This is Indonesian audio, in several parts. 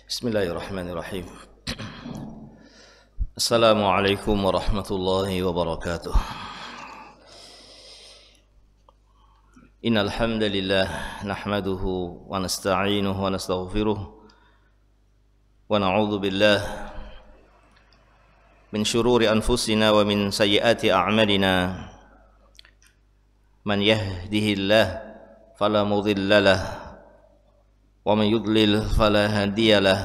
Bismillahirrahmanirrahim. Assalamualaikum warahmatullahi wabarakatuh. Innal hamdalillah nahmaduhu wa nasta'inuhu wa nastaghfiruh wa na'udzu billah min shururi anfusina wa min sayyiati a'malina. Man yahdihillah fala mudilla lahu wa man yudlil fala hadiya lahu.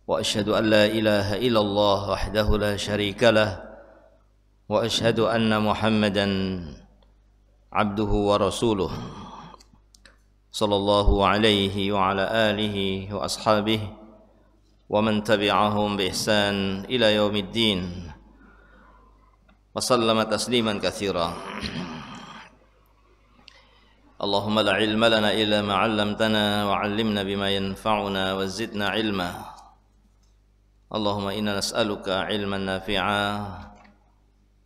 Wa asyhadu an la ilaha illallah wahdahu la syarika lah wa asyhadu anna Muhammadan abduhu wa rasuluh sallallahu alaihi wa ala alihi wa ashabihi wa man tabi'ahum bi ihsan ila yaumiddin wa sallama tasliman katsira. Allahumma la ilma lana illa ma 'allamtana wa 'allimna bima yanfa'una wa zidna ilma. Allahumma inna nas'aluka ilman nafi'a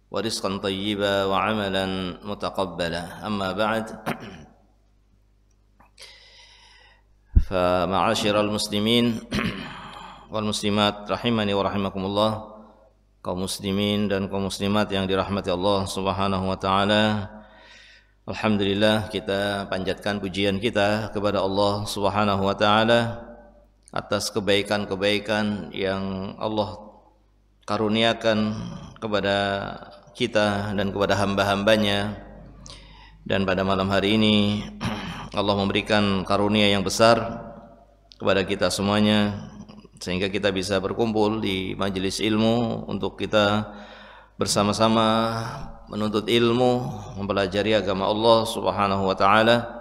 wa rizqan tayyiba wa 'amalan mutaqabbala. Amma ba'd. Fa ma'asyiral muslimin wal muslimat rahimani wa rahimakumullah, kaum muslimin dan kaum muslimat yang dirahmati Allah Subhanahu wa taala. Alhamdulillah, kita panjatkan pujian kita kepada Allah Subhanahu wa taala atas kebaikan-kebaikan yang Allah karuniakan kepada kita dan kepada hamba-hambanya. Dan pada malam hari ini Allah memberikan karunia yang besar kepada kita semuanya, sehingga kita bisa berkumpul di majelis ilmu untuk kita bersama-sama menuntut ilmu, mempelajari agama Allah Subhanahu wa taala,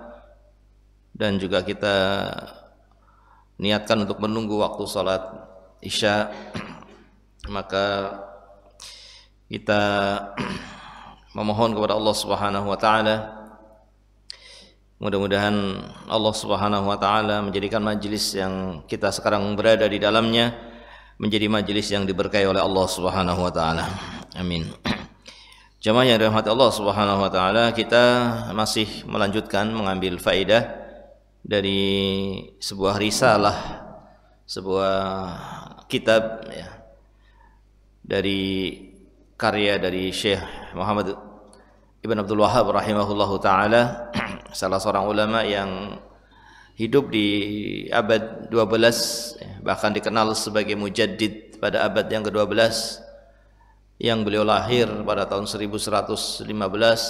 dan juga kita niatkan untuk menunggu waktu salat Isya. Maka kita memohon kepada Allah Subhanahu wa taala, mudah-mudahan Allah Subhanahu wa taala menjadikan majelis yang kita sekarang berada di dalamnya menjadi majelis yang diberkahi oleh Allah Subhanahu wa taala. Amin. Jamaah yang dirahmati Allah Subhanahu wa taala, kita masih melanjutkan mengambil faedah dari sebuah risalah, sebuah kitab ya, dari karya dari Syekh Muhammad Ibn Abdul Wahhab rahimahullahu taala, salah seorang ulama yang hidup di abad 12, bahkan dikenal sebagai mujaddid pada abad yang ke-12, yang beliau lahir pada tahun 1115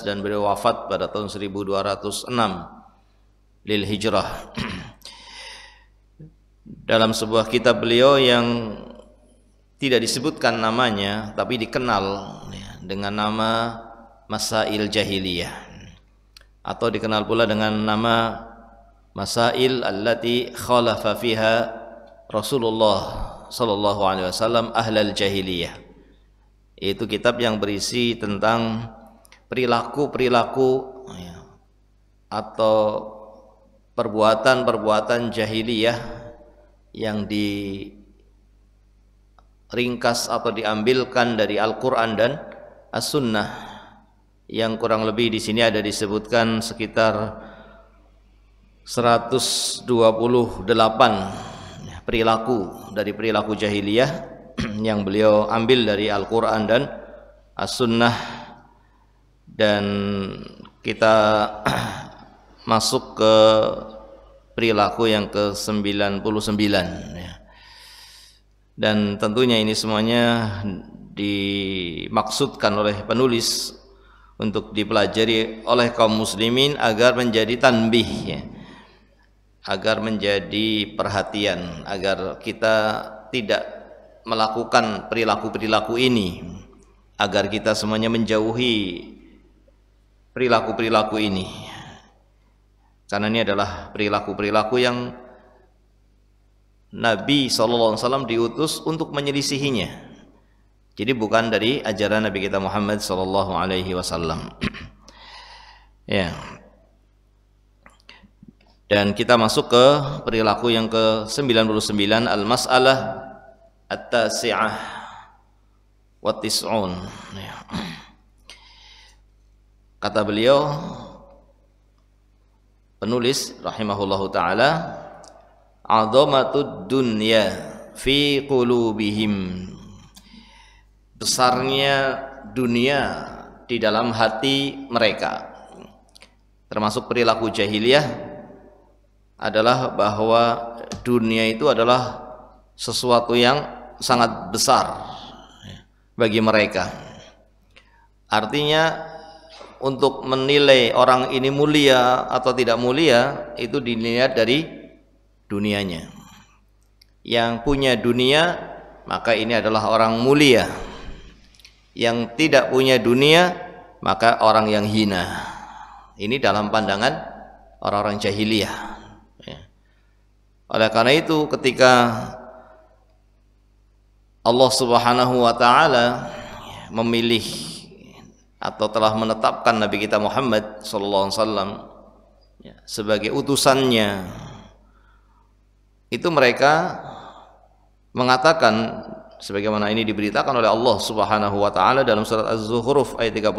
dan beliau wafat pada tahun 1206 lil hijrah. Dalam sebuah kitab beliau yang tidak disebutkan namanya tapi dikenal dengan nama Masail Jahiliyah, atau dikenal pula dengan nama Masail allati khalafa fiha Rasulullah sallallahu alaihi wasallam ahlal jahiliyah. Itu kitab yang berisi tentang perilaku-perilaku atau perbuatan-perbuatan jahiliyah yang diringkas atau diambilkan dari Al-Quran dan As-Sunnah, yang kurang lebih di sini ada disebutkan sekitar 128 perilaku dari perilaku jahiliyah yang beliau ambil dari Al-Quran dan As-Sunnah. Dan kita masuk ke perilaku yang ke-99 ya. Dan tentunya ini semuanya dimaksudkan oleh penulis untuk dipelajari oleh kaum muslimin agar menjadi tanbih ya, agar menjadi perhatian, agar kita tidak melakukan perilaku-perilaku ini, agar kita semuanya menjauhi perilaku-perilaku ini, karena ini adalah perilaku-perilaku yang Nabi SAW diutus untuk menyelisihinya. Jadi bukan dari ajaran Nabi kita Muhammad SAW. Ya. Dan kita masuk ke perilaku yang ke-99, al-mas'alah at-tasi'ah wa tis'un. Kata beliau, penulis rahimahullahu ta'ala, 'azamatud dunya fi qulubihim, besarnya dunia di dalam hati mereka. Termasuk perilaku jahiliyah adalah bahwa dunia itu adalah sesuatu yang sangat besar bagi mereka. Artinya untuk menilai orang ini mulia atau tidak mulia itu dilihat dari dunianya. Yang punya dunia maka ini adalah orang mulia. Yang tidak punya dunia maka orang yang hina. Ini dalam pandangan orang-orang jahiliyah. Oleh karena itu ketika Allah Subhanahu wa taala memilih atau telah menetapkan Nabi kita Muhammad sallallahu alaihi wasallam sebagai utusannya, itu mereka mengatakan sebagaimana ini diberitakan oleh Allah Subhanahu wa taala dalam surat Az-Zukhruf ayat 31,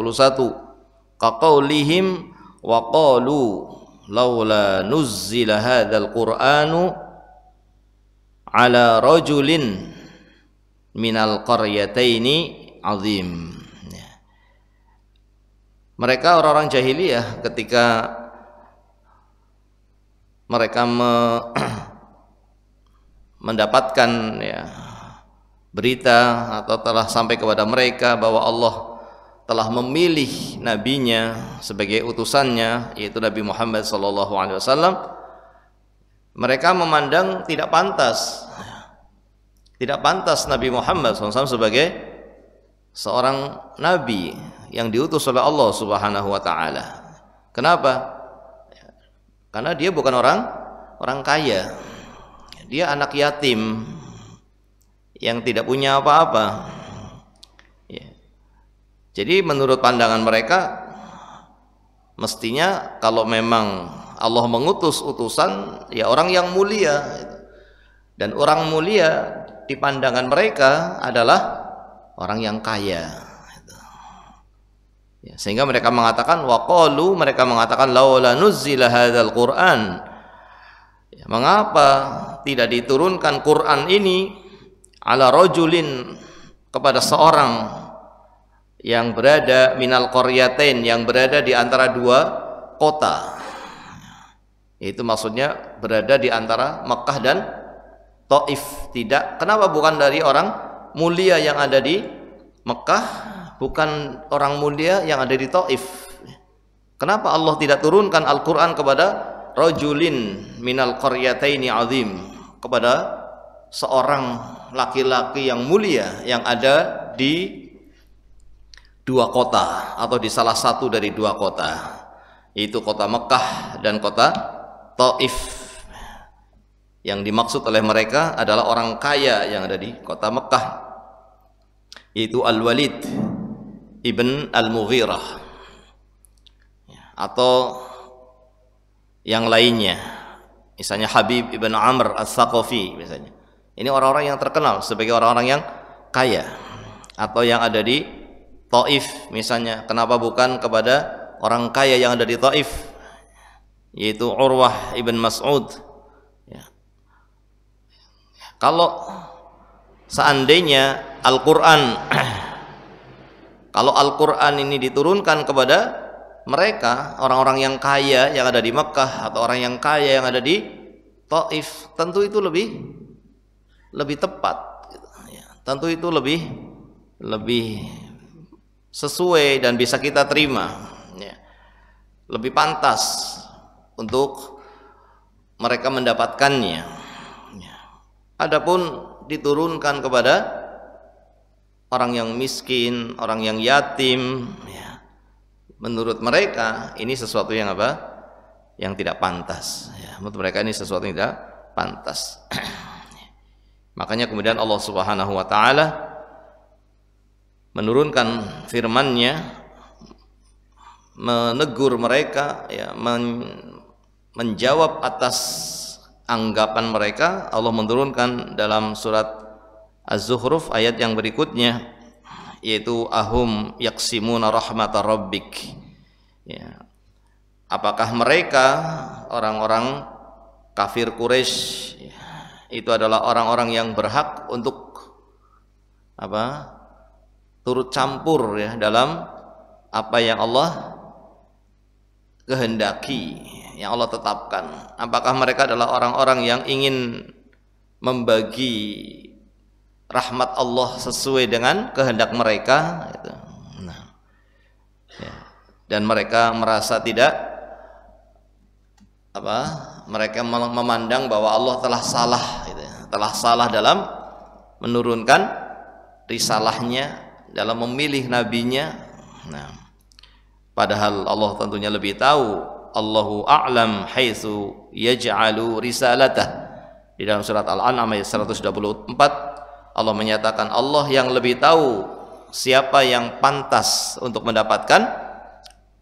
qaqaulihim wa qalu laula nuzzila hadzal qur'anu ala rajulin minal qaryataini azim. Mereka orang-orang jahiliyah ketika mereka mendapatkan berita atau telah sampai kepada mereka bahwa Allah telah memilih nabinya sebagai utusannya, yaitu Nabi Muhammad SAW, mereka memandang tidak pantas Nabi Muhammad SAW sebagai seorang nabi yang diutus oleh Allah Subhanahu wa taala. Kenapa? Karena dia bukan orang kaya. Dia anak yatim yang tidak punya apa-apa. Jadi menurut pandangan mereka, mestinya kalau memang Allah mengutus utusan, ya orang yang mulia. Dan orang mulia di pandangan mereka adalah orang yang kaya. Sehingga mereka mengatakan waqalu, mereka mengatakan laula nuzzila hadzal Qur'an, mengapa tidak diturunkan Quran ini ala rajulin, kepada seorang yang berada minal qaryatain, yang berada di antara dua kota. Itu maksudnya berada di antara Makkah dan Taif. Tidak, kenapa bukan dari orang mulia yang ada di Mekah, bukan orang mulia yang ada di Taif? Kenapa Allah tidak turunkan Al-Quran kepada rajulin minal qaryataini azim, kepada seorang laki-laki yang mulia yang ada di dua kota atau di salah satu dari dua kota, yaitu kota Mekah dan kota Taif. Yang dimaksud oleh mereka adalah orang kaya yang ada di kota Mekah, yaitu Al-Walid ibn Al-Mughirah atau yang lainnya, misalnya Habib ibn Amr As-Saqafi misalnya. Ini orang-orang yang terkenal sebagai orang-orang yang kaya, atau yang ada di Taif misalnya. Kenapa bukan kepada orang kaya yang ada di Taif, yaitu Urwah ibn Mas'ud. Kalau seandainya Al-Quran kalau Al-Quran ini diturunkan kepada mereka, orang-orang yang kaya yang ada di Mekah atau orang yang kaya yang ada di Taif, tentu itu lebih tepat, tentu itu lebih sesuai dan bisa kita terima, lebih pantas untuk mereka mendapatkannya. Adapun diturunkan kepada orang yang miskin, orang yang yatim, menurut mereka ini sesuatu yang apa? Yang tidak pantas. Menurut mereka ini sesuatu yang tidak pantas. Makanya kemudian Allah Subhanahu wa taala menurunkan firman-Nya, menegur mereka, menjawab atas anggapan mereka. Allah menurunkan dalam surat Az-Zukhruf ayat yang berikutnya, yaitu ahum yaksimuna rahmatar rabbik. Apakah mereka orang-orang kafir Quraisy itu adalah orang-orang yang berhak untuk apa? Turut campur ya dalam apa yang Allah kehendaki, yang Allah tetapkan. Apakah mereka adalah orang-orang yang ingin membagi rahmat Allah sesuai dengan kehendak mereka gitu. Nah, ya. Dan mereka merasa tidak apa? Mereka memandang bahwa Allah telah salah gitu, telah salah dalam menurunkan risalahnya, dalam memilih nabinya. Nah, padahal Allah tentunya lebih tahu. Allahu a'lam haitsu yaj'alu risalatah. Di dalam surat Al-An'am ayat 124 Allah menyatakan Allah yang lebih tahu siapa yang pantas untuk mendapatkan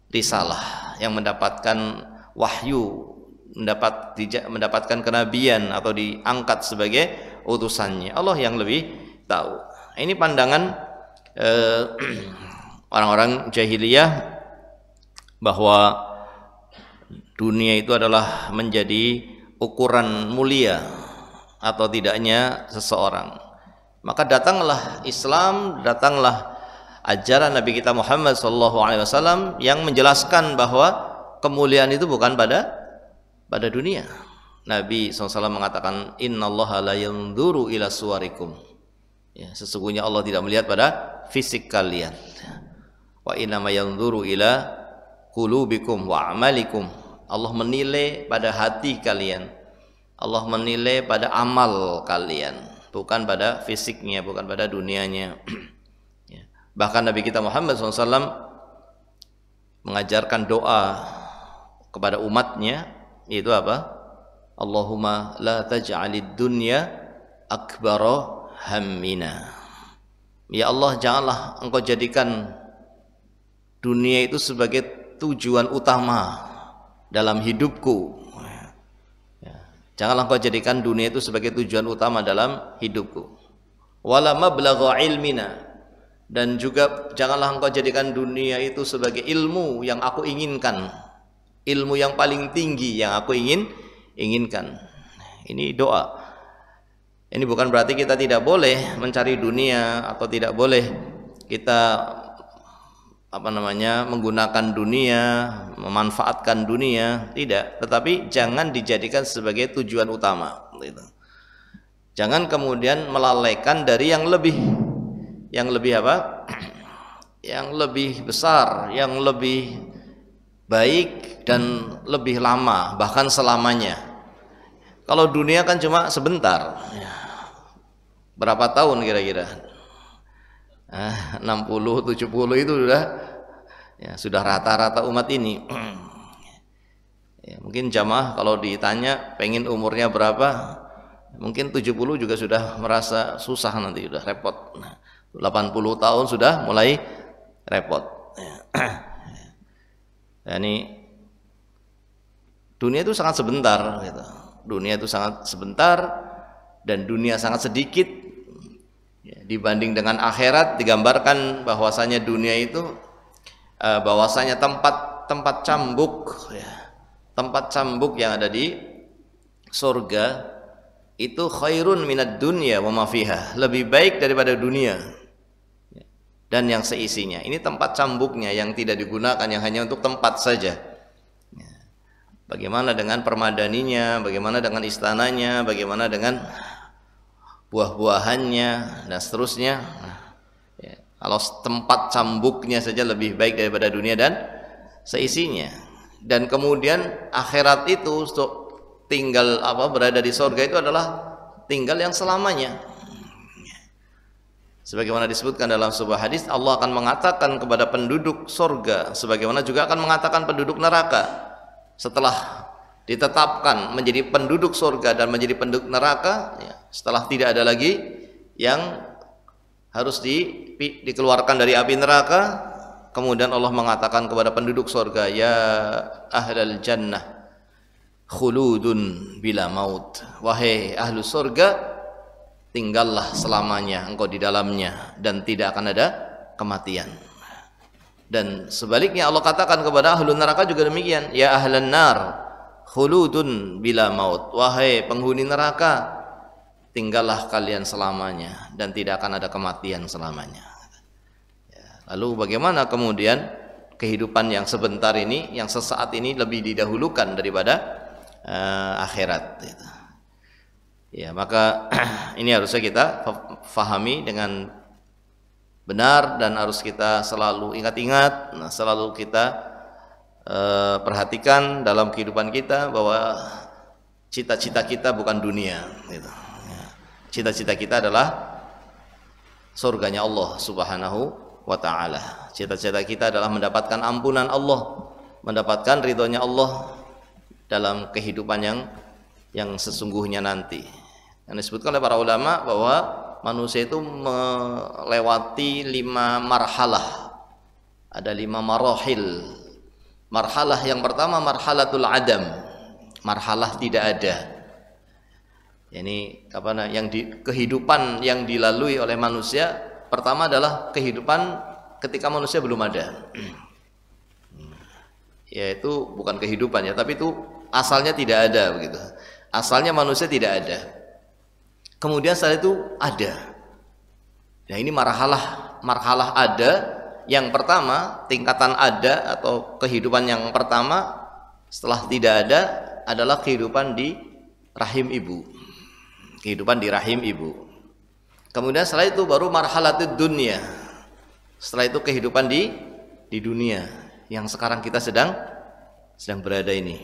risalah, yang mendapatkan wahyu, mendapatkan kenabian atau diangkat sebagai utusannya. Allah yang lebih tahu. Ini pandangan orang-orang jahiliyah bahwa dunia itu adalah menjadi ukuran mulia atau tidaknya seseorang. Maka datanglah Islam, datanglah ajaran Nabi kita Muhammad SAW yang menjelaskan bahwa kemuliaan itu bukan pada dunia. Nabi SAW mengatakan, Innallaha la yanzuru ila suwarikum. Ya, sesungguhnya Allah tidak melihat pada fisik kalian. Wa innama yanzuru ila qulubikum wa amalikum. Allah menilai pada hati kalian. Allah menilai pada amal kalian, bukan pada fisiknya, bukan pada dunianya. Ya. Bahkan Nabi kita Muhammad SAW mengajarkan doa kepada umatnya, yaitu apa? Allahumma la taj'alid dunya akbara hammina. Ya Allah, janganlah engkau jadikan dunia itu sebagai tujuan utama dalam hidupku. Janganlah engkau jadikan dunia itu sebagai tujuan utama dalam hidupku. Wala mablagha ilmina, dan juga janganlah engkau jadikan dunia itu sebagai ilmu yang aku inginkan, ilmu yang paling tinggi yang aku inginkan. Ini doa. Ini bukan berarti kita tidak boleh mencari dunia atau tidak boleh kita menggunakan dunia, memanfaatkan dunia, tidak. Tetapi jangan dijadikan sebagai tujuan utama. Jangan kemudian melalaikan dari yang lebih apa? Yang lebih besar, yang lebih baik dan lebih lama, bahkan selamanya. Kalau dunia kan cuma sebentar. Berapa tahun kira-kira? 60, 70 itu sudah rata-rata umat ini. Ya, mungkin jamaah kalau ditanya pengen umurnya berapa, mungkin 70 juga sudah merasa susah, nanti sudah repot. 80 tahun sudah mulai repot. Ya, ini dunia itu sangat sebentar gitu. Dunia itu sangat sebentar dan dunia sangat sedikit. Ya, dibanding dengan akhirat, digambarkan bahwasanya dunia itu bahwasanya tempat cambuk ya, tempat cambuk yang ada di surga itu khairun minad dunya wa ma fiha, lebih baik daripada dunia dan yang seisinya. Ini tempat cambuknya yang tidak digunakan, yang hanya untuk tempat saja. Bagaimana dengan permadaninya, bagaimana dengan istananya, bagaimana dengan buah-buahannya dan seterusnya. Ya, kalau tempat cambuknya saja lebih baik daripada dunia dan seisinya. Dan kemudian akhirat itu tinggal berada di surga itu adalah tinggal yang selamanya. Sebagaimana disebutkan dalam sebuah hadis, Allah akan mengatakan kepada penduduk surga, sebagaimana juga akan mengatakan penduduk neraka, setelah ditetapkan menjadi penduduk surga dan menjadi penduduk neraka, ya, setelah tidak ada lagi yang harus dikeluarkan dari api neraka, kemudian Allah mengatakan kepada penduduk surga, ya ahlal jannah khuludun bila maut, wahai ahlu surga, tinggallah selamanya engkau di dalamnya dan tidak akan ada kematian. Dan sebaliknya Allah katakan kepada ahlu neraka juga demikian, ya ahlan nar khuludun bila maut, wahai penghuni neraka, tinggallah kalian selamanya dan tidak akan ada kematian selamanya. Lalu bagaimana kemudian kehidupan yang sebentar ini, yang sesaat ini lebih didahulukan daripada akhirat gitu. Ya, maka ini harusnya kita fahami dengan benar dan harus kita selalu ingat-ingat, selalu kita perhatikan dalam kehidupan kita bahwa cita-cita kita bukan dunia gitu. Cita-cita kita adalah surganya Allah Subhanahu wa ta'ala. Cita-cita kita adalah mendapatkan ampunan Allah, mendapatkan ridhonya Allah dalam kehidupan yang sesungguhnya nanti. Yang disebutkan oleh para ulama bahwa manusia itu melewati 5 marhalah. Ada 5 marahil. Marhalah yang pertama marhalatul adam, marhalah tidak ada. Ini kehidupan yang dilalui oleh manusia pertama adalah kehidupan ketika manusia belum ada. Yaitu bukan kehidupan ya, tapi itu asalnya tidak ada begitu. Asalnya manusia tidak ada. Kemudian setelah itu ada. Nah, ini marhalah ada. Yang pertama, tingkatan ada atau kehidupan yang pertama setelah tidak ada adalah kehidupan di rahim ibu. Kehidupan di rahim ibu. Kemudian setelah itu baru marhalatud dunya. Setelah itu kehidupan di dunia yang sekarang kita sedang berada ini.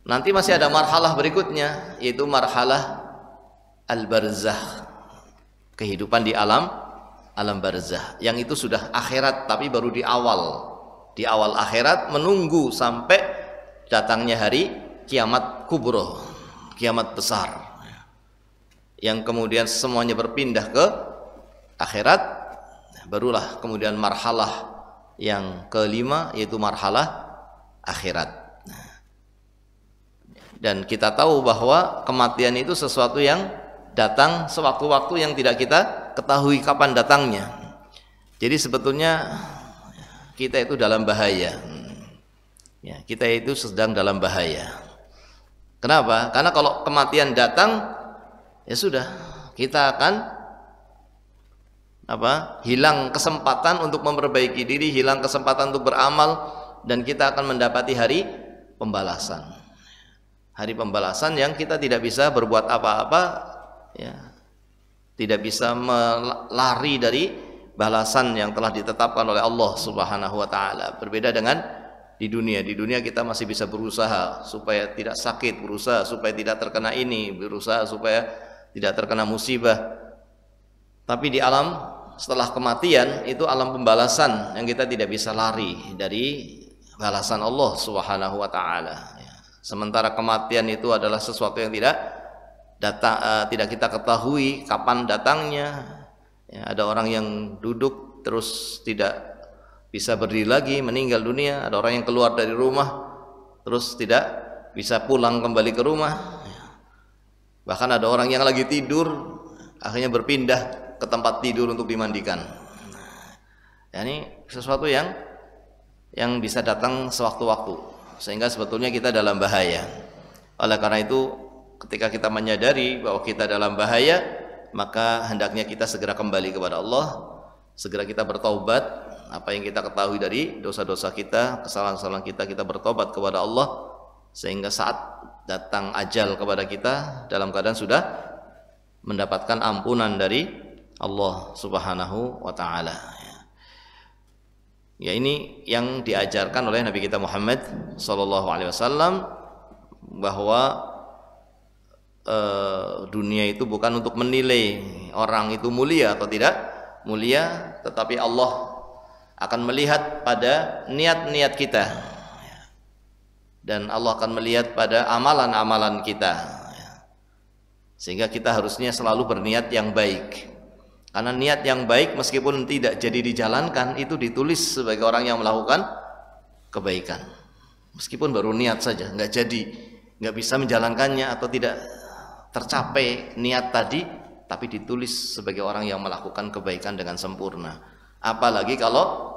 Nanti masih ada marhalah berikutnya, yaitu marhalah al-barzakh. Kehidupan di alam barzakh. Yang itu sudah akhirat tapi baru di awal akhirat, menunggu sampai datangnya hari kiamat kubro, kiamat besar. Yang kemudian semuanya berpindah ke akhirat, barulah kemudian marhalah yang kelima, yaitu marhalah akhirat. Dan kita tahu bahwa kematian itu sesuatu yang datang sewaktu-waktu yang tidak kita ketahui kapan datangnya. Jadi sebetulnya kita itu dalam bahaya. Ya, kita itu sedang dalam bahaya. Kenapa? Karena kalau kematian datang, ya sudah, kita akan hilang kesempatan untuk memperbaiki diri, hilang kesempatan untuk beramal, dan kita akan mendapati hari pembalasan. Hari pembalasan yang kita tidak bisa berbuat apa-apa, ya, tidak bisa melari dari balasan yang telah ditetapkan oleh Allah Subhanahu wa ta'ala. Berbeda dengan di dunia. Di dunia kita masih bisa berusaha supaya tidak sakit, berusaha supaya tidak terkena ini, berusaha supaya tidak terkena musibah. Tapi di alam setelah kematian itu alam pembalasan yang kita tidak bisa lari dari balasan Allah Subhanahu wa ta'ala. Sementara kematian itu adalah sesuatu yang tidak kita ketahui kapan datangnya. Ya, ada orang yang duduk terus tidak bisa berdiri lagi, meninggal dunia. Ada orang yang keluar dari rumah terus tidak bisa pulang kembali ke rumah. Bahkan ada orang yang lagi tidur akhirnya berpindah ke tempat tidur untuk dimandikan. Ya, ini sesuatu yang bisa datang sewaktu-waktu. Sehingga sebetulnya kita dalam bahaya. Oleh karena itu, ketika kita menyadari bahwa kita dalam bahaya, maka hendaknya kita segera kembali kepada Allah, segera kita bertaubat. Apa yang kita ketahui dari dosa-dosa kita, kesalahan-kesalahan kita bertobat kepada Allah, sehingga saat datang ajal kepada kita dalam keadaan sudah mendapatkan ampunan dari Allah Subhanahu wa ta'ala. Ya, ini yang diajarkan oleh Nabi kita Muhammad sallallahu alaihi wasallam, bahwa dunia itu bukan untuk menilai orang itu mulia atau tidak mulia, tetapi Allah akan melihat pada niat-niat kita, dan Allah akan melihat pada amalan-amalan kita, sehingga kita harusnya selalu berniat yang baik. Karena niat yang baik meskipun tidak jadi dijalankan, itu ditulis sebagai orang yang melakukan kebaikan. Meskipun baru niat saja, nggak bisa menjalankannya atau tidak tercapai niat tadi, tapi ditulis sebagai orang yang melakukan kebaikan dengan sempurna. Apalagi kalau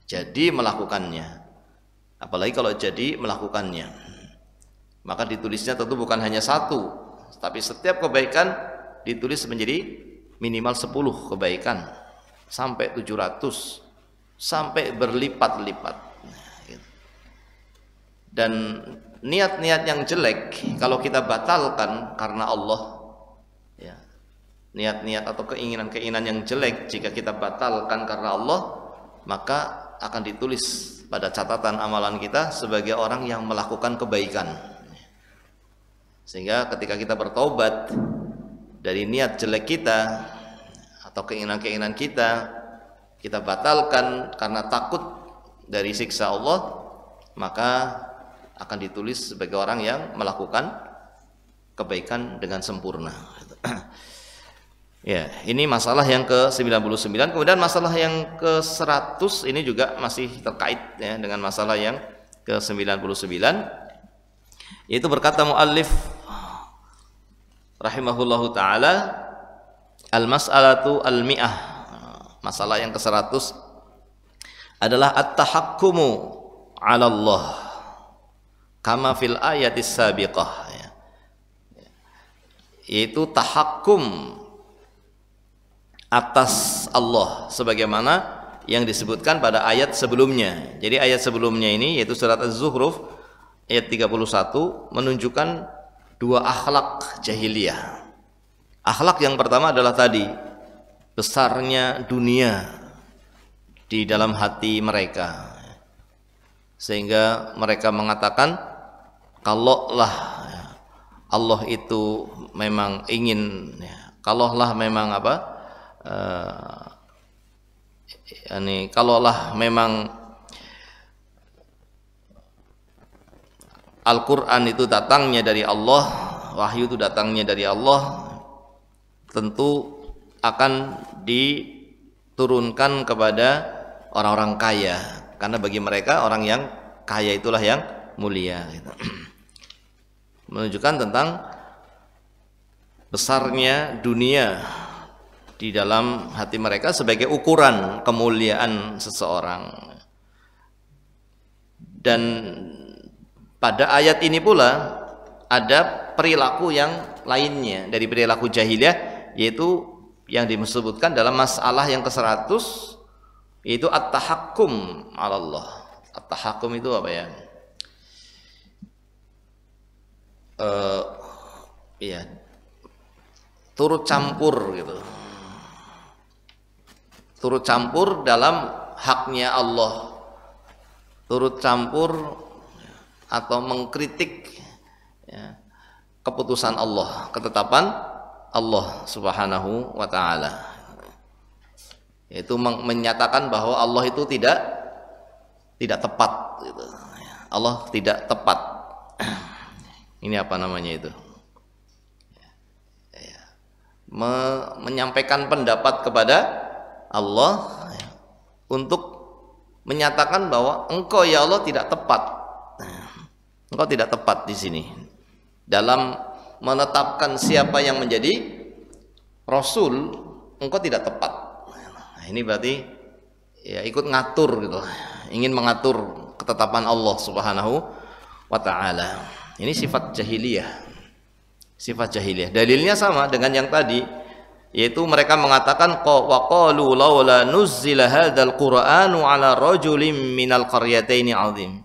jadi melakukannya. Apalagi kalau jadi melakukannya. Maka ditulisnya tentu bukan hanya satu, Tapi setiap kebaikan ditulis menjadi minimal 10 kebaikan sampai 700 sampai berlipat-lipat. Dan niat-niat yang jelek kalau kita batalkan karena Allah, ya, niat-niat atau keinginan-keinginan yang jelek jika kita batalkan karena Allah, maka akan ditulis pada catatan amalan kita sebagai orang yang melakukan kebaikan. Sehingga ketika kita bertobat dari niat jelek kita atau keinginan-keinginan kita batalkan karena takut dari siksa Allah, maka akan ditulis sebagai orang yang melakukan kebaikan dengan sempurna. Ya, ini masalah yang ke-99. Kemudian masalah yang ke-100 ini juga masih terkait ya dengan masalah yang ke-99. Yaitu berkata muallif rahimahullahu taala, al-mas'alatu al-mi'ah. Masalah yang ke-100 adalah at-tahakkumu 'ala Allah kama fil ayatis sabiqah, ya. Yaitu tahakkum atas Allah sebagaimana yang disebutkan pada ayat sebelumnya. Jadi ayat sebelumnya ini yaitu surat Az-Zukhruf ayat 31 menunjukkan dua akhlak jahiliyah. Akhlak yang pertama adalah tadi besarnya dunia di dalam hati mereka, sehingga mereka mengatakan kalaulah Allah itu memang ingin, kalaulah memang kalaulah memang Al-Quran itu datangnya dari Allah, wahyu itu datangnya dari Allah, tentu akan diturunkan kepada orang-orang kaya, karena bagi mereka orang yang kaya itulah yang mulia, gitu. Menunjukkan tentang besarnya dunia di dalam hati mereka sebagai ukuran kemuliaan seseorang. Dan pada ayat ini pula ada perilaku yang lainnya dari perilaku jahiliyah, yaitu yang disebutkan dalam masalah yang ke-100, yaitu at-tahakkum 'ala Allah. At-tahakkum itu apa ya? Ya, turut campur gitu. Turut campur dalam haknya Allah. Turut campur atau mengkritik, ya, keputusan Allah, ketetapan Allah Subhanahu wa taala. Yaitu menyatakan bahwa Allah itu tidak tepat gitu. Allah tidak tepat. Ini apa namanya itu? Menyampaikan pendapat kepada Allah untuk menyatakan bahwa engkau ya Allah tidak tepat. Engkau tidak tepat di sini dalam menetapkan siapa yang menjadi rasul. Engkau tidak tepat. Nah, ini berarti ya ikut ngatur gitu, ingin mengatur ketetapan Allah Subhanahu wa taala. Ini sifat jahiliyah. Sifat jahiliyah. Dalilnya sama dengan yang tadi, yaitu mereka mengatakan wa qalu laula nuzzila hadzal qur'anu ala rajulin minal qaryataini 'azim.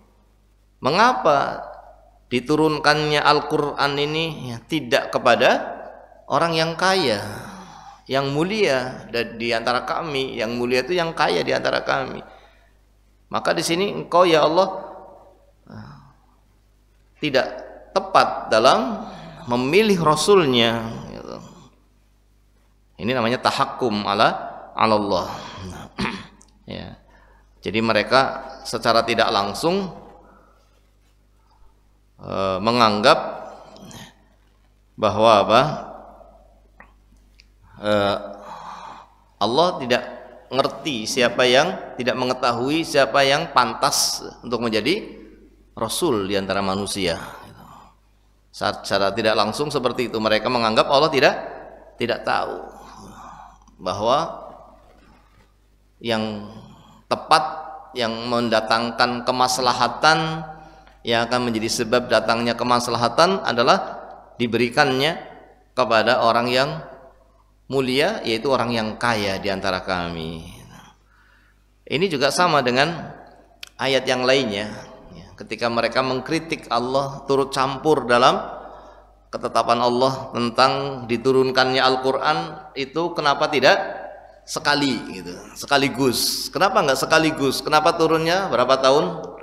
Mengapa diturunkannya Al-Quran ini tidak kepada orang yang kaya, yang mulia di antara kami? Yang mulia itu yang kaya di antara kami. Maka di sini engkau ya Allah tidak tepat dalam memilih rasulnya, gitu. Ini namanya tahakkum ala Allah. Ya. Jadi mereka secara tidak langsung menganggap bahwa Allah tidak ngerti siapa yang, tidak mengetahui siapa yang pantas untuk menjadi rasul di antara manusia. Secara tidak langsung seperti itu mereka menganggap Allah tidak tahu bahwa yang tepat, yang mendatangkan kemaslahatan, yang akan menjadi sebab datangnya kemaslahatan adalah diberikannya kepada orang yang mulia, yaitu orang yang kaya di antara kami. Ini juga sama dengan ayat yang lainnya, ketika mereka mengkritik Allah, turut campur dalam ketetapan Allah tentang diturunkannya Al-Quran itu, kenapa tidak sekali gitu, sekaligus? Kenapa enggak sekaligus? Kenapa turunnya berapa tahun?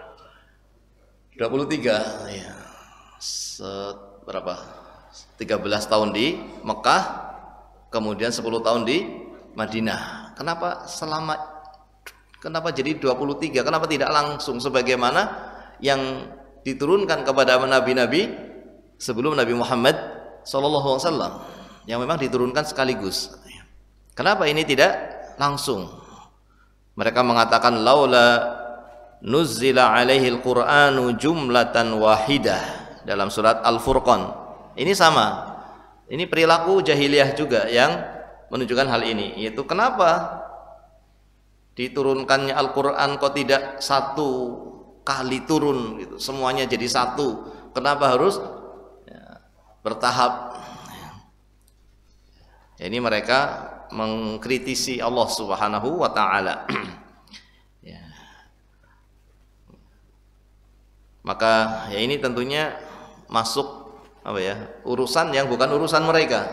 23 ya. Berapa? 13 tahun di Mekah, kemudian 10 tahun di Madinah. Kenapa jadi 23? Kenapa tidak langsung sebagaimana yang diturunkan kepada nabi-nabi sebelum Nabi Muhammad SAW, yang memang diturunkan sekaligus? Kenapa ini tidak langsung? Mereka mengatakan laula nuzzila alaihi al-Qur'anu jumlatan wahidah dalam surat Al-Furqan. Ini sama. Ini perilaku jahiliyah juga yang menunjukkan hal ini, yaitu kenapa diturunkannya Al-Qur'an kok tidak satu kali turun gitu, semuanya jadi satu? Kenapa harus bertahap? Ini mereka mengkritisi Allah Subhanahu wa taala. Ya. Maka ya ini tentunya masuk urusan yang bukan urusan mereka.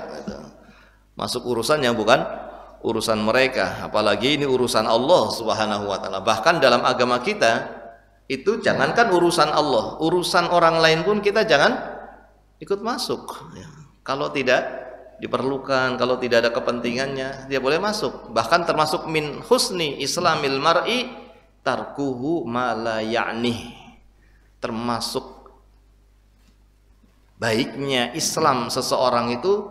Masuk urusan yang bukan urusan mereka, apalagi ini urusan Allah Subhanahu wa taala. Bahkan dalam agama kita itu jangankan urusan Allah, urusan orang lain pun kita jangan ikut masuk. Kalau tidak diperlukan, kalau tidak ada kepentingannya, dia boleh masuk. Bahkan termasuk min husni islamil mar'i tarkuhu ma la ya'nih. Termasuk baiknya Islam seseorang itu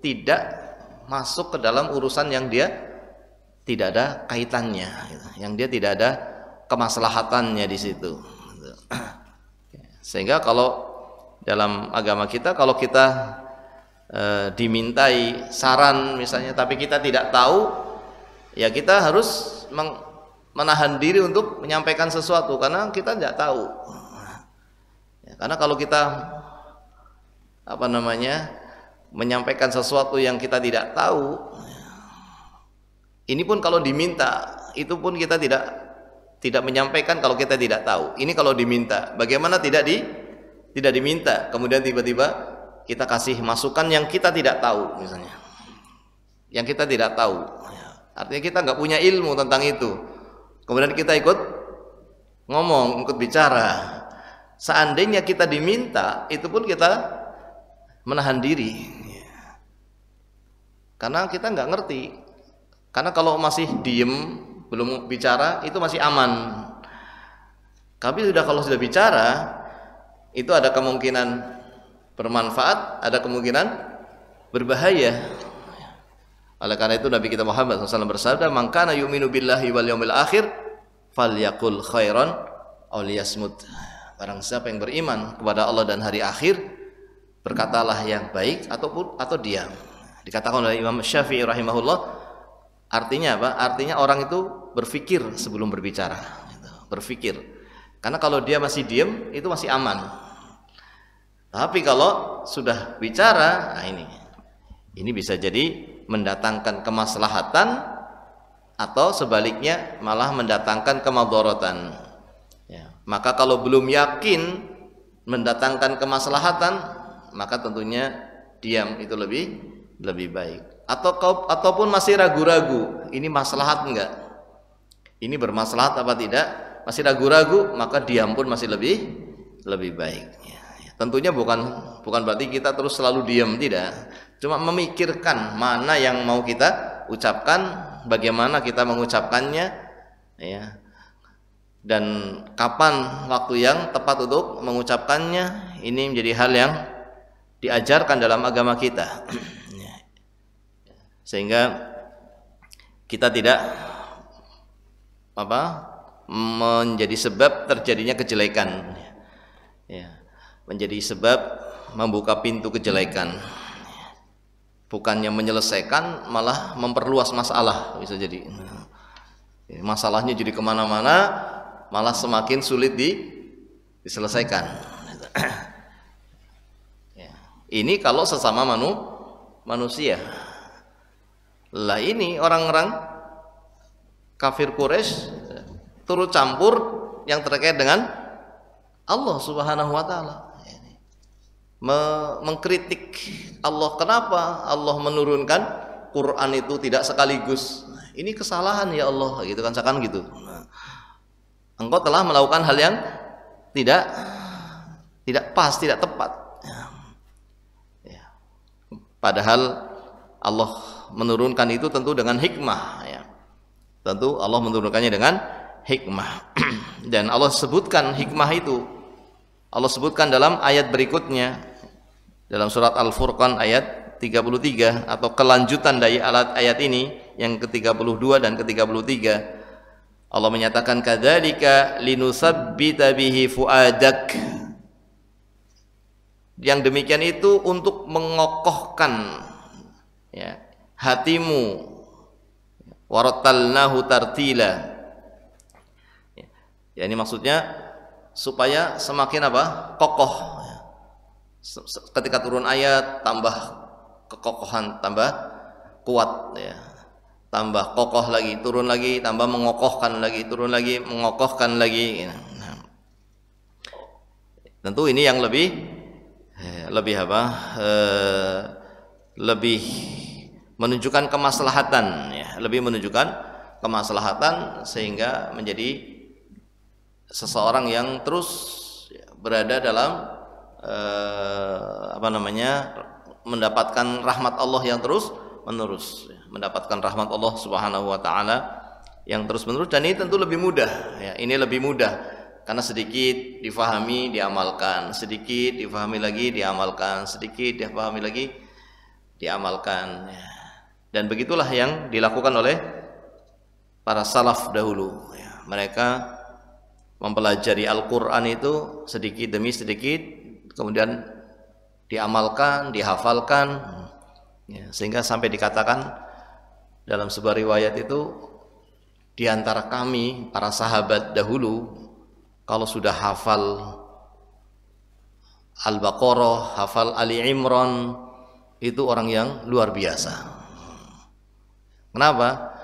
tidak masuk ke dalam urusan yang dia tidak ada kaitannya, yang dia tidak ada kemaslahatannya di situ. Sehingga kalau dalam agama kita, kalau kita dimintai saran misalnya, tapi kita tidak tahu, ya kita harus menahan diri untuk menyampaikan sesuatu karena kita tidak tahu. Karena kalau kita menyampaikan sesuatu yang kita tidak tahu, ini pun kalau diminta, itu pun kita tidak menyampaikan kalau kita tidak tahu. Ini kalau diminta, bagaimana tidak diminta, kemudian tiba-tiba kita kasih masukan yang kita tidak tahu misalnya, yang kita tidak tahu, artinya kita nggak punya ilmu tentang itu, kemudian kita ikut ngomong, ikut bicara. Seandainya kita diminta, itu pun kita menahan diri karena kita nggak ngerti. Karena kalau masih diem belum bicara itu masih aman, tapi kalau sudah bicara itu ada kemungkinan bermanfaat, ada kemungkinan berbahaya. Oleh karena itu Nabi kita Muhammad SAW bersabda, "Man kana yu'minu billahi wal yawmil akhir falyaqul khairan aw liyasmut." Barang siapa yang beriman kepada Allah dan hari akhir, berkatalah yang baik atau diam. Dikatakan oleh Imam Syafi'i rahimahullah, artinya apa? Artinya orang itu berpikir sebelum berbicara, berpikir. Karena kalau dia masih diam itu masih aman. Tapi kalau sudah bicara, nah ini bisa jadi mendatangkan kemaslahatan atau sebaliknya malah mendatangkan kemadharatan. Ya, maka kalau belum yakin mendatangkan kemaslahatan, maka tentunya diam itu lebih baik. Ataupun masih ragu-ragu, ini maslahat enggak? Ini bermaslahat apa tidak? Masih ragu-ragu, maka diam pun masih lebih baik. Tentunya bukan berarti kita terus selalu diam, tidak. Cuma memikirkan mana yang mau kita ucapkan, bagaimana kita mengucapkannya, ya. Dan kapan waktu yang tepat untuk mengucapkannya, ini menjadi hal yang diajarkan dalam agama kita. Sehingga kita tidak menjadi sebab terjadinya kejelekan. Ya. Menjadi sebab membuka pintu kejelekan, bukannya menyelesaikan malah memperluas masalah. Bisa jadi masalahnya jadi kemana-mana, malah semakin sulit diselesaikan. Ini kalau sesama manusia. Lah ini orang-orang kafir Quraisy turut campur yang terkait dengan Allah Subhanahu wa taala. Mengkritik Allah, kenapa Allah menurunkan Quran itu tidak sekaligus? Ini kesalahan ya Allah, gitu kan, seakan gitu. Engkau telah melakukan hal yang tidak pas, tidak tepat. Ya. Padahal Allah menurunkan itu tentu dengan hikmah. Ya. Tentu Allah menurunkannya dengan hikmah. Dan Allah sebutkan hikmah itu. Allah sebutkan dalam ayat berikutnya, dalam surat Al-Furqan ayat 33, atau kelanjutan dari ayat ini yang ke-32 dan ke-33. Allah menyatakan kadzalika linusabbita bihi fuadak. Yang demikian itu untuk mengokohkan ya, hatimu. Warattalnahu tartila. Ya, ini maksudnya supaya semakin apa? Kokoh. Ketika turun ayat tambah kekokohan, tambah kuat ya. Tambah kokoh lagi, turun lagi, tambah mengokohkan lagi, turun lagi, mengokohkan lagi. Nah, tentu ini yang lebih apa? Lebih menunjukkan kemaslahatan, ya, lebih menunjukkan kemaslahatan sehingga menjadi seseorang yang terus berada dalam mendapatkan rahmat Allah yang terus menerus, mendapatkan rahmat Allah Subhanahu wa taala yang terus menerus. Dan ini tentu lebih mudah ya, ini lebih mudah karena sedikit difahami diamalkan, sedikit difahami lagi diamalkan, sedikit difahami lagi diamalkan ya. Dan begitulah yang dilakukan oleh para salaf dahulu ya. Mereka mempelajari Al-Qur'an itu sedikit demi sedikit, kemudian diamalkan, dihafalkan ya, sehingga sampai dikatakan dalam sebuah riwayat itu, di antara kami para sahabat dahulu kalau sudah hafal Al-Baqarah, hafal Ali Imran, itu orang yang luar biasa. Kenapa?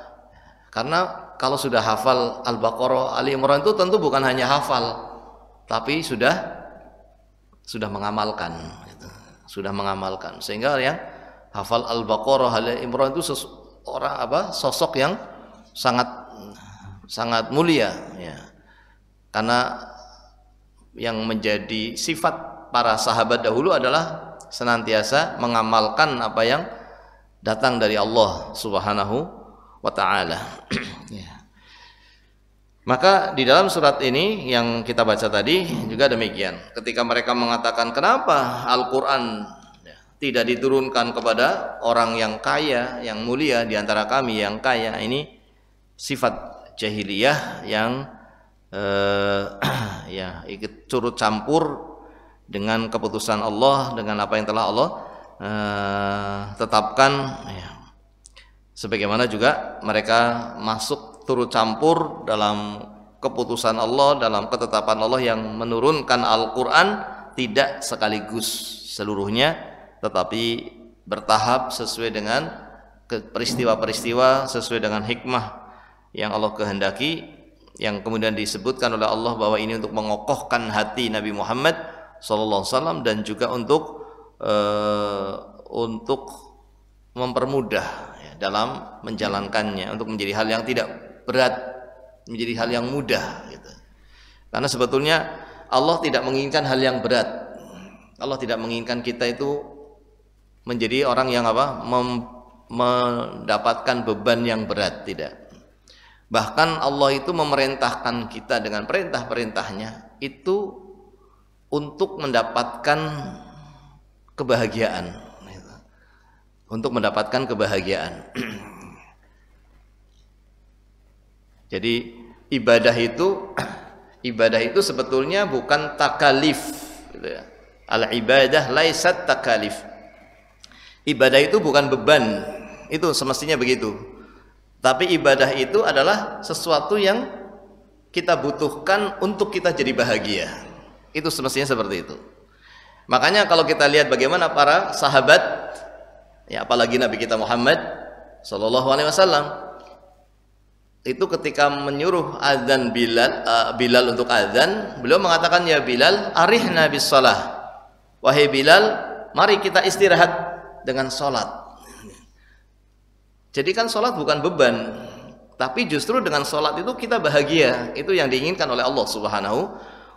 Karena kalau sudah hafal Al-Baqarah, Ali Imran itu tentu bukan hanya hafal, tapi sudah mengamalkan gitu. Sudah mengamalkan, sehingga yang hafal Al-Baqarah, Ali Imran itu sosok yang sangat mulia ya. Karena yang menjadi sifat para sahabat dahulu adalah senantiasa mengamalkan apa yang datang dari Allah Subhanahu wa taala. Ya. Maka di dalam surat ini yang kita baca tadi juga demikian. Ketika mereka mengatakan kenapa Al-Qur'an tidak diturunkan kepada orang yang kaya, yang mulia di antara kami yang kaya, ini sifat jahiliyah yang ya ikut turut campur dengan keputusan Allah, dengan apa yang telah Allah tetapkan ya. Sebagaimana juga mereka masuk turut campur dalam keputusan Allah, dalam ketetapan Allah yang menurunkan Al-Qur'an tidak sekaligus seluruhnya, tetapi bertahap sesuai dengan peristiwa-peristiwa, sesuai dengan hikmah yang Allah kehendaki, yang kemudian disebutkan oleh Allah bahwa ini untuk mengokohkan hati Nabi Muhammad SAW dan juga untuk mempermudah ya, dalam menjalankannya, untuk menjadi hal yang tidak berat, menjadi hal yang mudah gitu. Karena sebetulnya Allah tidak menginginkan hal yang berat. Allah tidak menginginkan kita itu menjadi orang yang mendapatkan beban yang berat, tidak. Bahkan Allah itu memerintahkan kita dengan perintah-perintahnya itu untuk mendapatkan kebahagiaan, untuk mendapatkan kebahagiaan. Jadi ibadah itu sebetulnya bukan takalif gitu ya. Al-ibadah laisat takalif. Ibadah itu bukan beban, itu semestinya begitu. Tapi ibadah itu adalah sesuatu yang kita butuhkan untuk kita jadi bahagia. Itu semestinya seperti itu. Makanya kalau kita lihat bagaimana para sahabat Ya, apalagi Nabi kita Muhammad sallallahu alaihi wasallam itu ketika menyuruh azan Bilal untuk azan, beliau mengatakan, ya Bilal, arihna bis shalah. Wahai Bilal, mari kita istirahat dengan salat. Jadi kan salat bukan beban, tapi justru dengan salat itu kita bahagia. Itu yang diinginkan oleh Allah Subhanahu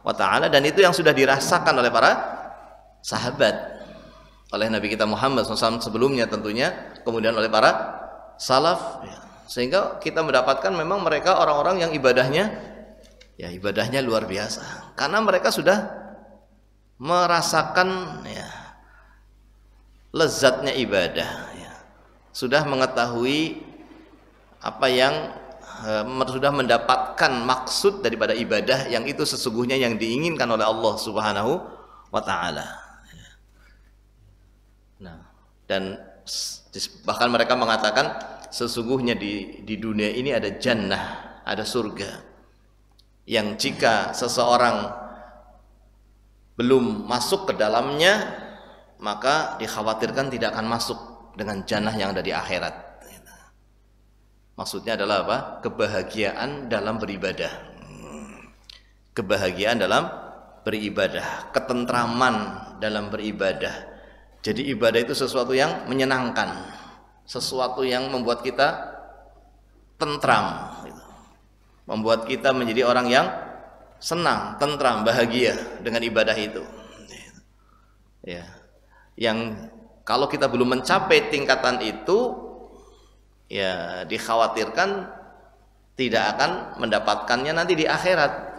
wa taala, dan itu yang sudah dirasakan oleh para sahabat, oleh Nabi kita Muhammad SAW sebelumnya tentunya, kemudian oleh para salaf. Sehingga kita mendapatkan memang mereka orang-orang yang ibadahnya luar biasa, karena mereka sudah merasakan lezatnya ibadah, sudah mengetahui apa yang sudah mendapatkan maksud daripada ibadah yang itu sesungguhnya yang diinginkan oleh Allah Subhanahu wa taala. Nah, dan bahkan mereka mengatakan sesungguhnya di dunia ini ada jannah, ada surga, yang jika seseorang belum masuk ke dalamnya, maka dikhawatirkan tidak akan masuk dengan jannah yang ada di akhirat. Maksudnya adalah apa? Kebahagiaan dalam beribadah. Kebahagiaan dalam beribadah, ketentraman dalam beribadah. Jadi ibadah itu sesuatu yang menyenangkan, sesuatu yang membuat kita tentram, membuat kita menjadi orang yang senang, tentram, bahagia dengan ibadah itu. Ya, yang kalau kita belum mencapai tingkatan itu, ya dikhawatirkan tidak akan mendapatkannya nanti di akhirat.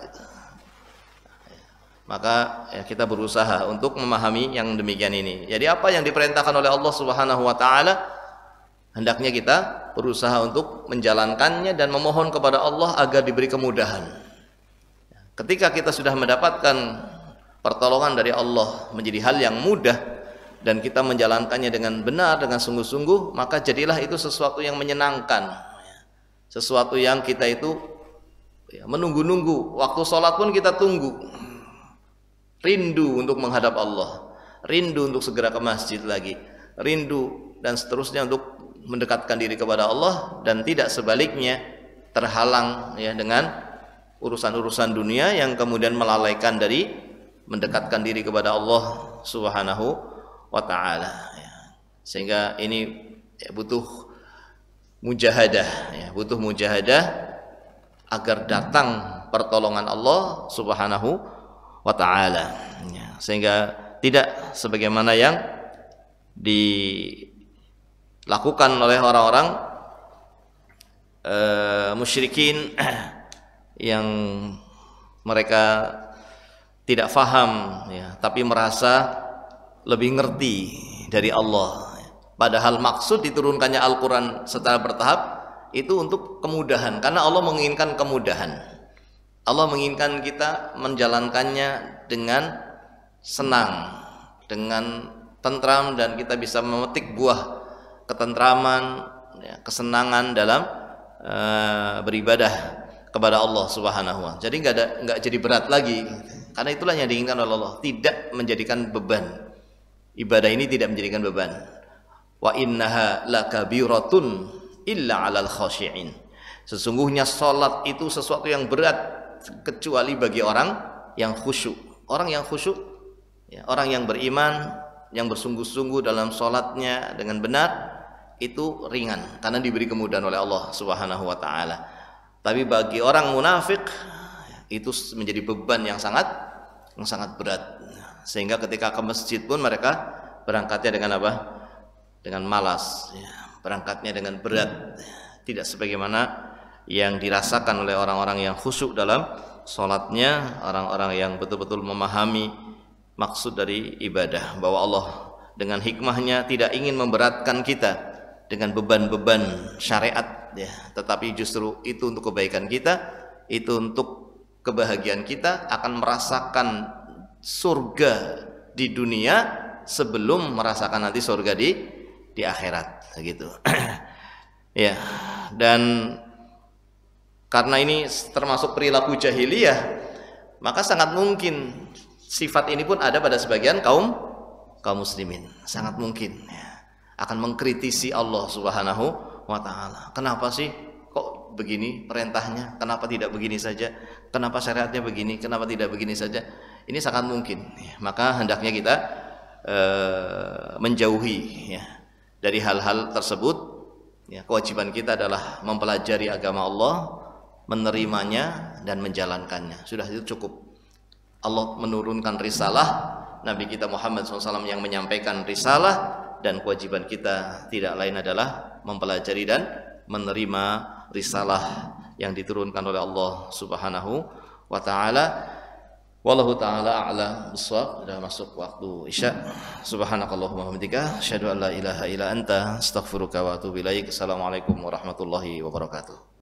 Maka ya, kita berusaha untuk memahami yang demikian ini. Jadi apa yang diperintahkan oleh Allah Subhanahu wa taala, hendaknya kita berusaha untuk menjalankannya dan memohon kepada Allah agar diberi kemudahan. Ketika kita sudah mendapatkan pertolongan dari Allah menjadi hal yang mudah dan kita menjalankannya dengan benar, dengan sungguh-sungguh, maka jadilah itu sesuatu yang menyenangkan, sesuatu yang kita itu menunggu-nunggu. Waktu sholat pun kita tunggu, rindu untuk menghadap Allah, rindu untuk segera ke masjid lagi, rindu dan seterusnya untuk mendekatkan diri kepada Allah, dan tidak sebaliknya terhalang dengan urusan-urusan dunia yang kemudian melalaikan dari mendekatkan diri kepada Allah Subhanahu wa taala. Sehingga ini butuh mujahadah, butuh mujahadah agar datang pertolongan Allah Subhanahu wa taala. Sehingga tidak sebagaimana yang dilakukan oleh orang-orang musyrikin yang mereka tidak faham, tapi merasa lebih ngerti dari Allah. Padahal maksud diturunkannya Al-Quran secara bertahap itu untuk kemudahan, karena Allah menginginkan kemudahan. Allah menginginkan kita menjalankannya dengan senang, dengan tentram, dan kita bisa memetik buah ketentraman, kesenangan dalam beribadah kepada Allah Subhanahu wa taala. Jadi nggak jadi berat lagi, karena itulah yang diinginkan oleh Allah, tidak menjadikan beban. Ibadah ini tidak menjadikan beban. Wa innaha lakabiratun illa 'alal khashi'in. Sesungguhnya salat itu sesuatu yang berat kecuali bagi orang yang khusyuk. Orang yang khusyuk, orang yang beriman, yang bersungguh-sungguh dalam salatnya dengan benar, itu ringan karena diberi kemudahan oleh Allah Subhanahu wa taala. Tapi bagi orang munafik itu menjadi beban yang sangat berat. Sehingga ketika ke masjid pun mereka berangkatnya dengan apa? Dengan malas, berangkatnya dengan berat, tidak sebagaimana yang dirasakan oleh orang-orang yang khusyuk dalam sholatnya, orang-orang yang betul-betul memahami maksud dari ibadah, bahwa Allah dengan hikmahnya tidak ingin memberatkan kita dengan beban-beban syariat, tetapi justru itu untuk kebaikan kita, itu untuk kebahagiaan kita, akan merasakan surga di dunia sebelum merasakan nanti surga di akhirat, gitu. Ya, dan karena ini termasuk perilaku jahiliyah, maka sangat mungkin sifat ini pun ada pada sebagian kaum muslimin, sangat mungkin. akan mengkritisi Allah Subhanahu wa taala. Kenapa sih kok begini perintahnya? Kenapa tidak begini saja? Kenapa syariatnya begini? Kenapa tidak begini saja? Ini sangat mungkin. Maka hendaknya kita menjauhi ya dari hal-hal tersebut. Ya, kewajiban kita adalah mempelajari agama Allah, menerimanya dan menjalankannya. Sudah itu cukup. Allah menurunkan risalah, Nabi kita Muhammad SAW yang menyampaikan risalah, dan kewajiban kita tidak lain adalah mempelajari dan menerima risalah yang diturunkan oleh Allah Subhanahu wa taala. Wallahu taala a'lam bissawab. Sudah masuk waktu Isya. Subhanakallahumma wa bihamdika asyhadu an la ilaha illa anta astaghfiruka wa atubu ilaik. Assalamualaikum warahmatullahi wabarakatuh.